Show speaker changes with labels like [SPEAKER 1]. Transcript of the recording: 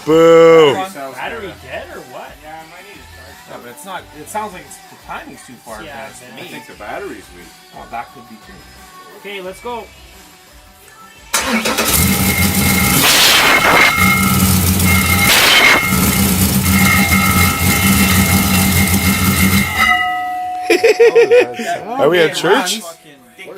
[SPEAKER 1] Boo.
[SPEAKER 2] Battery dead or what?
[SPEAKER 3] Yeah, I might need to charge.
[SPEAKER 4] Yeah, but it's not. It sounds like the timing's too far
[SPEAKER 2] Yeah,
[SPEAKER 4] advanced to
[SPEAKER 2] I
[SPEAKER 4] me.
[SPEAKER 5] I think the battery's weak.
[SPEAKER 4] Oh, that could be too.
[SPEAKER 2] Okay, let's go.
[SPEAKER 1] Are we at church?